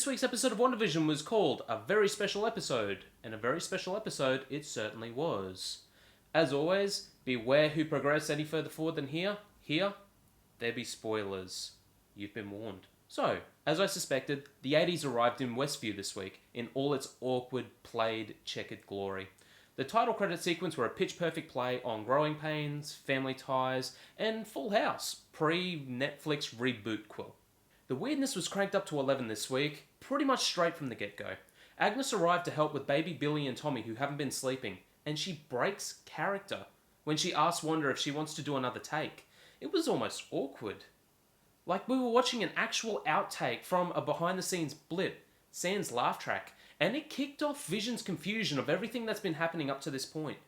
This week's episode of WandaVision was called A Very Special Episode, and a very special episode it certainly was. As always, beware who progress any further forward than here. Here, there be spoilers. You've been warned. So, as I suspected, the 80s arrived in Westview this week, in all its awkward, played, checkered glory. The title credit sequence were a pitch-perfect play on Growing Pains, Family Ties, and Full House, pre-Netflix reboot quill. The weirdness was cranked up to 11 this week, pretty much straight from the get-go. Agnes arrived to help with baby Billy and Tommy who haven't been sleeping, and she breaks character when she asks Wanda if she wants to do another take. It was almost awkward. Like we were watching an actual outtake from a behind-the-scenes blip, sans laugh track, and it kicked off Vision's confusion of everything that's been happening up to this point.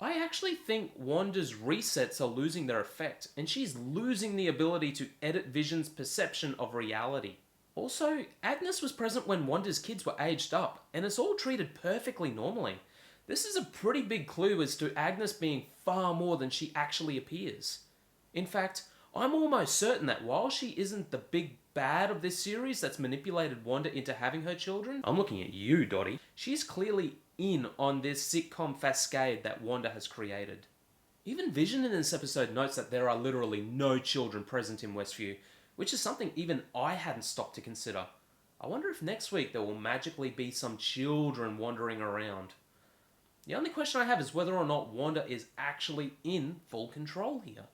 I actually think Wanda's resets are losing their effect, and she's losing the ability to edit Vision's perception of reality. Also, Agnes was present when Wanda's kids were aged up, and it's all treated perfectly normally. This is a pretty big clue as to Agnes being far more than she actually appears. In fact, I'm almost certain that while she isn't the big bad of this series that's manipulated Wanda into having her children, I'm looking at you, Dottie, she's clearly in on this sitcom cascade that Wanda has created. Even Vision in this episode notes that there are literally no children present in Westview, which is something even I hadn't stopped to consider. I wonder if next week there will magically be some children wandering around. The only question I have is whether or not Wanda is actually in full control here.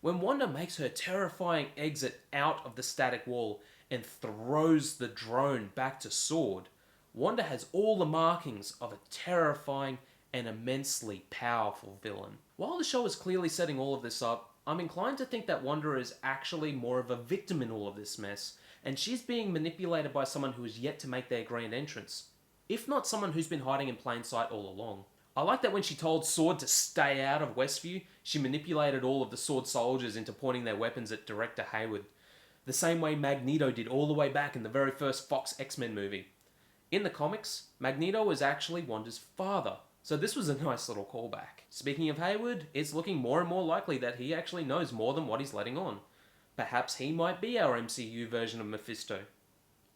When Wanda makes her terrifying exit out of the static wall and throws the drone back to S.W.O.R.D., Wanda has all the markings of a terrifying and immensely powerful villain. While the show is clearly setting all of this up, I'm inclined to think that Wanda is actually more of a victim in all of this mess, and she's being manipulated by someone who is yet to make their grand entrance, if not someone who's been hiding in plain sight all along. I like that when she told S.W.O.R.D. to stay out of Westview, she manipulated all of the S.W.O.R.D. soldiers into pointing their weapons at Director Hayward, the same way Magneto did all the way back in the very first Fox X-Men movie. In the comics, Magneto was actually Wanda's father, so this was a nice little callback. Speaking of Hayward, it's looking more and more likely that he actually knows more than what he's letting on. Perhaps he might be our MCU version of Mephisto.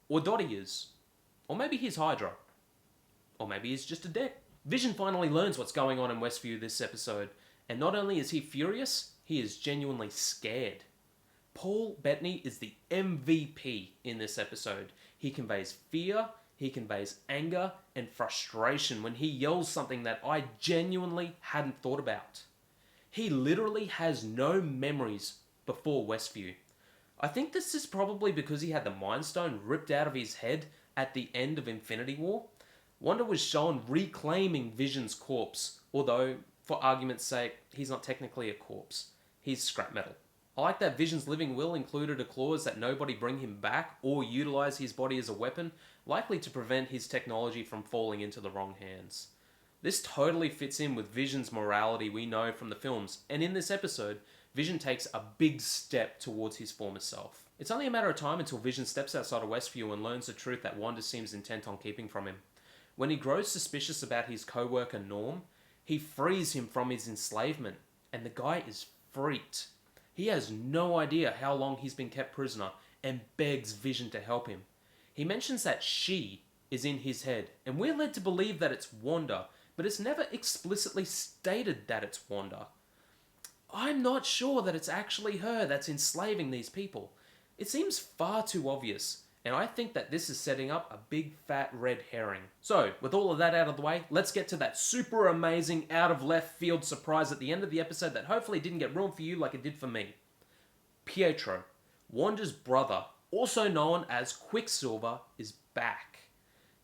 Or Dottie is. Or maybe he's Hydra. Or maybe he's just a dick. Vision finally learns what's going on in Westview this episode, and not only is he furious, he is genuinely scared. Paul Bettany is the MVP in this episode. He conveys fear, he conveys anger and frustration when he yells something that I genuinely hadn't thought about. He literally has no memories before Westview. I think this is probably because he had the Mind Stone ripped out of his head at the end of Infinity War. Wanda was shown reclaiming Vision's corpse, although, for argument's sake, he's not technically a corpse. He's scrap metal. I like that Vision's living will included a clause that nobody bring him back or utilize his body as a weapon, likely to prevent his technology from falling into the wrong hands. This totally fits in with Vision's morality we know from the films, and in this episode, Vision takes a big step towards his former self. It's only a matter of time until Vision steps outside of Westview and learns the truth that Wanda seems intent on keeping from him. When he grows suspicious about his co-worker Norm, he frees him from his enslavement, and the guy is freaked. He has no idea how long he's been kept prisoner and begs Vision to help him. He mentions that she is in his head, and we're led to believe that it's Wanda, but it's never explicitly stated that it's Wanda. I'm not sure that it's actually her that's enslaving these people. It seems far too obvious, and I think that this is setting up a big fat red herring. So, with all of that out of the way, let's get to that super amazing out of left field surprise at the end of the episode that hopefully didn't get ruined for you like it did for me. Pietro, Wanda's brother, also known as Quicksilver, is back.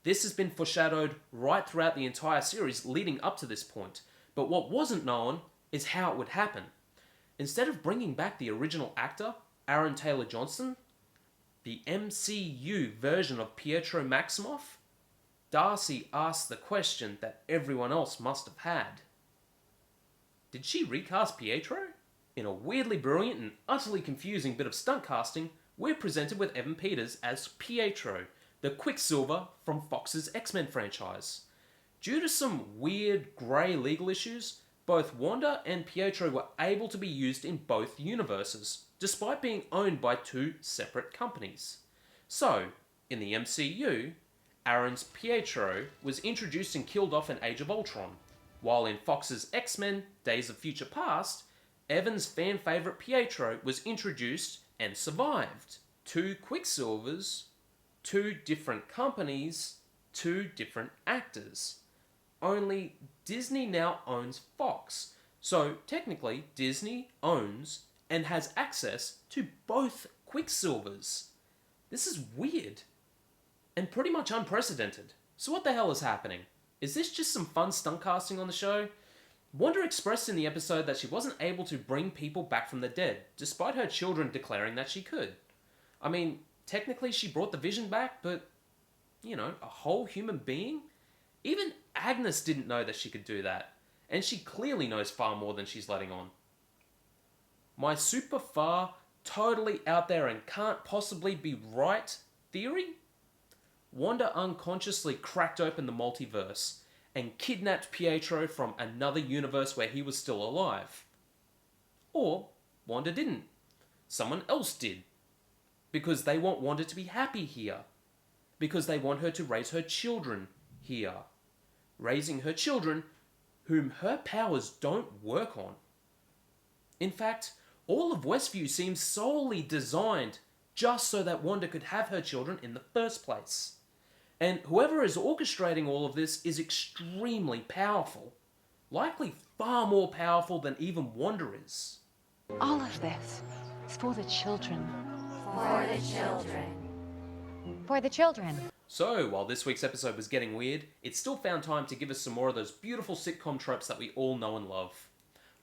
This has been foreshadowed right throughout the entire series leading up to this point, but what wasn't known is how it would happen. Instead of bringing back the original actor, Aaron Taylor Johnson, the MCU version of Pietro Maximoff, Darcy asked the question that everyone else must have had. Did she recast Pietro? In a weirdly brilliant and utterly confusing bit of stunt casting, we're presented with Evan Peters as Pietro, the Quicksilver from Fox's X-Men franchise. Due to some weird grey legal issues, both Wanda and Pietro were able to be used in both universes, despite being owned by two separate companies. So, In the MCU, Aaron's Pietro was introduced and killed off in Age of Ultron, while in Fox's X-Men Days of Future Past, Evan's fan favourite Pietro was introduced and survived. 2 Quicksilvers, 2 different companies, 2 different actors. Only Disney now owns Fox, so technically Disney owns and has access to both Quicksilvers. This is weird and pretty much unprecedented. So what the hell is happening? Is this just some fun stunt casting on the show? Wanda expressed in the episode that she wasn't able to bring people back from the dead, despite her children declaring that she could. I mean, technically she brought the Vision back, but, a whole human being? Even Agnes didn't know that she could do that, and she clearly knows far more than she's letting on. My super far, totally out there and can't possibly be right theory? Wanda unconsciously cracked open the multiverse and kidnapped Pietro from another universe where he was still alive. Or Wanda didn't. Someone else did. Because they want Wanda to be happy here. Because they want her to raise her children here. Raising her children whom her powers don't work on. In fact, all of Westview seems solely designed just so that Wanda could have her children in the first place. And whoever is orchestrating all of this is extremely powerful. Likely far more powerful than even Wanda is. All of this is for the children. For the children. For the children. So, while this week's episode was getting weird, it still found time to give us some more of those beautiful sitcom tropes that we all know and love.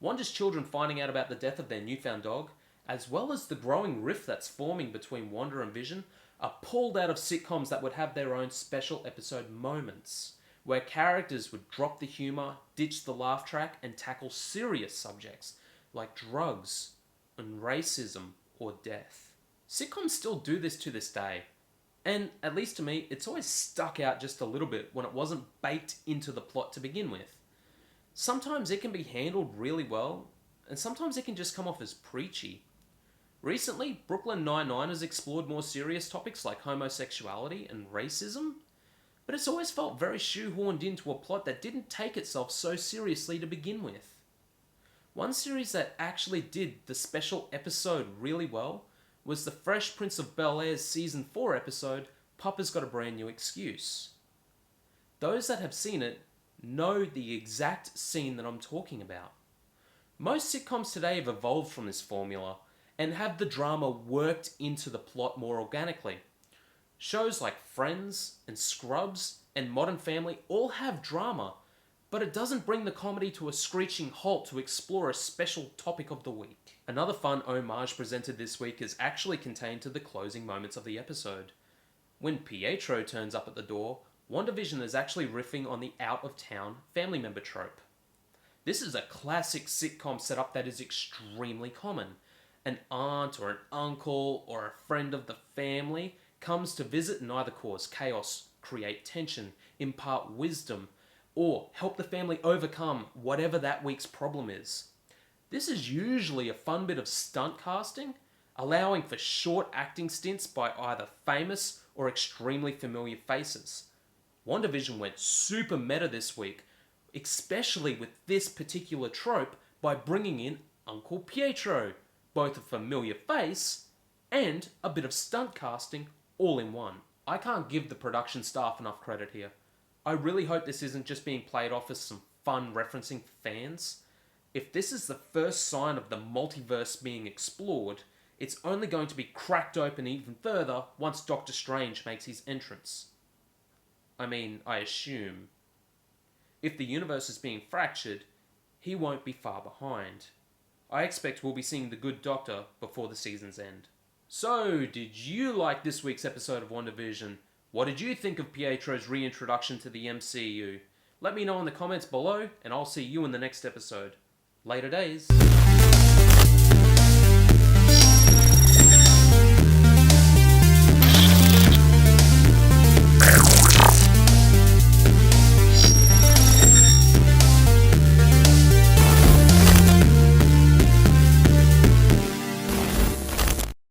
Wanda's children finding out about the death of their newfound dog, as well as the growing rift that's forming between Wanda and Vision, are pulled out of sitcoms that would have their own special episode moments, where characters would drop the humour, ditch the laugh track, and tackle serious subjects like drugs and racism or death. Sitcoms still do this to this day, and at least to me, it's always stuck out just a little bit when it wasn't baked into the plot to begin with. Sometimes it can be handled really well, and sometimes it can just come off as preachy. Recently, Brooklyn Nine-Nine has explored more serious topics like homosexuality and racism, but it's always felt very shoehorned into a plot that didn't take itself so seriously to begin with. One series that actually did the special episode really well was the Fresh Prince of Bel-Air's Season 4 episode, Papa's Got a Brand New Excuse. Those that have seen it know the exact scene that I'm talking about. Most sitcoms today have evolved from this formula and have the drama worked into the plot more organically. Shows like Friends and Scrubs and Modern Family all have drama, but it doesn't bring the comedy to a screeching halt to explore a special topic of the week. Another fun homage presented this week is actually contained to the closing moments of the episode. When Pietro turns up at the door, WandaVision is actually riffing on the out-of-town family member trope. This is a classic sitcom setup that is extremely common. An aunt or an uncle or a friend of the family comes to visit and either cause chaos, create tension, impart wisdom, or help the family overcome whatever that week's problem is. This is usually a fun bit of stunt casting, allowing for short acting stints by either famous or extremely familiar faces. WandaVision went super meta this week, especially with this particular trope by bringing in Uncle Pietro, both a familiar face and a bit of stunt casting all in one. I can't give the production staff enough credit here. I really hope this isn't just being played off as some fun referencing fans. If this is the first sign of the multiverse being explored, it's only going to be cracked open even further once Doctor Strange makes his entrance. I assume. If the universe is being fractured, he won't be far behind. I expect we'll be seeing the Good Doctor before the season's end. So, did you like this week's episode of WandaVision? What did you think of Pietro's reintroduction to the MCU? Let me know in the comments below, and I'll see you in the next episode. Later days.